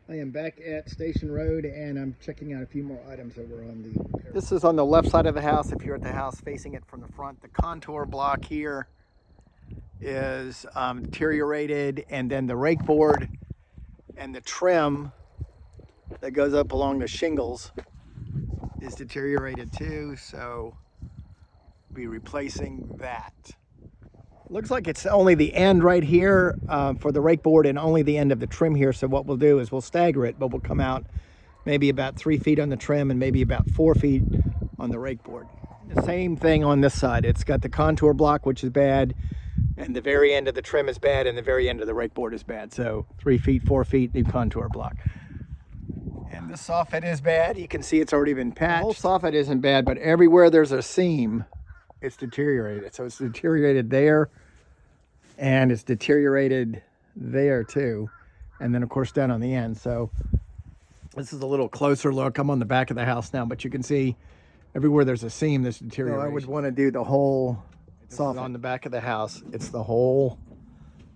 I am back at Station Road and I'm checking out a few more items that were on the... This is on the left side of the house. If you're at the house facing it from the front, the contour block here is deteriorated, and then the rake board and the trim that goes up along the shingles is deteriorated too, so we'll be replacing that. Looks like it's only the end right here for the rake board and only the end of the trim here. So what we'll do is we'll stagger it, but we'll come out maybe about 3 feet on the trim and maybe about 4 feet on the rake board. The same thing on this side. It's got the contour block, which is bad, and the very end of the trim is bad, and the very end of the rake board is bad. So 3 feet, 4 feet, new contour block. And the soffit is bad. You can see it's already been patched. The whole soffit isn't bad, but everywhere there's a seam, it's deteriorated. So it's deteriorated there, and it's deteriorated there too, and then of course down on the end. So this is a little closer look. I'm on the back of the house now, but you can see everywhere there's a seam, there's deterioration. So I would want to do the whole soffit on the back of the house. It's the whole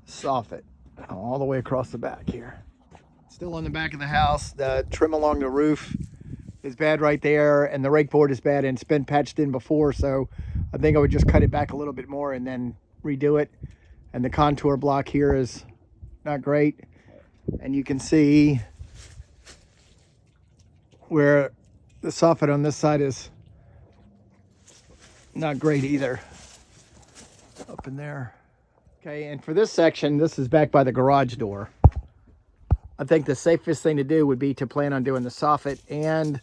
soffit all the way across the back here. Still on the back of the house. The trim along the roof is bad right there, and the rake board is bad, and it's been patched in before, so I think I would just cut it back a little bit more and then redo it. And the contour block here is not great, and you can see where the soffit on this side is not great either, up in there. Okay, and for this section, this is back by the garage door. I think the safest thing to do would be to plan on doing the soffit and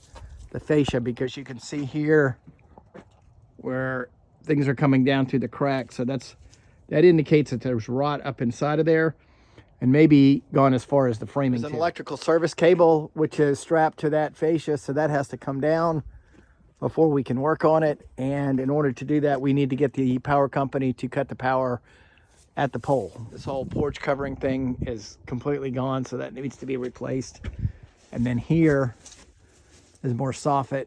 the fascia, because you can see here where things are coming down through the cracks. So that indicates that there's rot up inside of there, and maybe gone as far as the framing. There's an electrical service cable which is strapped to that fascia, so that has to come down before we can work on it. And in order to do that, we need to get the power company to cut the power at the pole. This whole porch covering thing is completely gone, so that needs to be replaced. And then here is more soffit,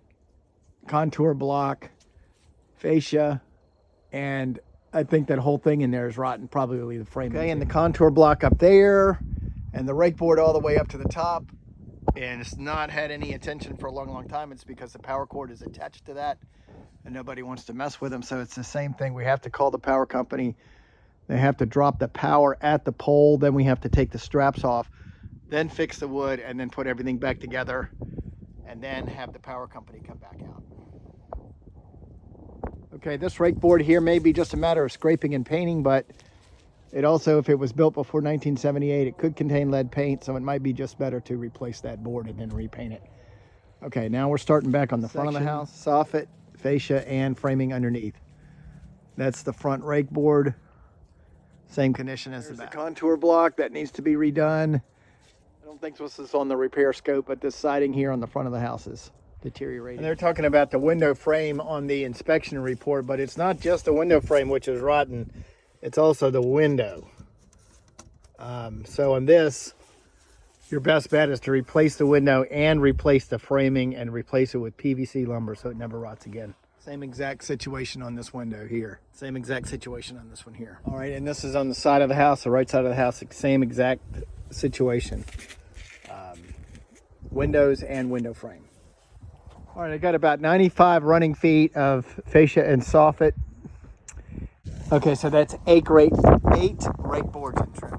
contour block, fascia, and I think that whole thing in there is rotten, probably the frame. Okay, and the contour block up there, and the rake board all the way up to the top, and it's not had any attention for a long time. It's because the power cord is attached to that, and nobody wants to mess with them. So it's the same thing. We have to call the power company. They have to drop the power at the pole. Then we have to take the straps off, then fix the wood, and then put everything back together, and then have the power company come back out. Okay, this rake board here may be just a matter of scraping and painting, but it also, if it was built before 1978, it could contain lead paint, so it might be just better to replace that board and then repaint it. Okay, now we're starting back on the front of the house. Soffit, fascia, and framing underneath. That's the front rake board. Same condition as the back. The contour block that needs to be redone. I don't think this is on the repair scope, but this siding here on the front of the house is deteriorating. And they're talking about the window frame on the inspection report, but it's not just the window frame which is rotten, it's also the window. So on this, your best bet is to replace the window and replace the framing and replace it with PVC lumber so it never rots again. Same exact situation on this window here. Same exact situation on this one here. All right, and this is on the side of the house, the right side of the house, same exact situation. Windows and window frame. All right, I got about 95 running feet of fascia and soffit. Okay, so that's 8 rake boards and trim.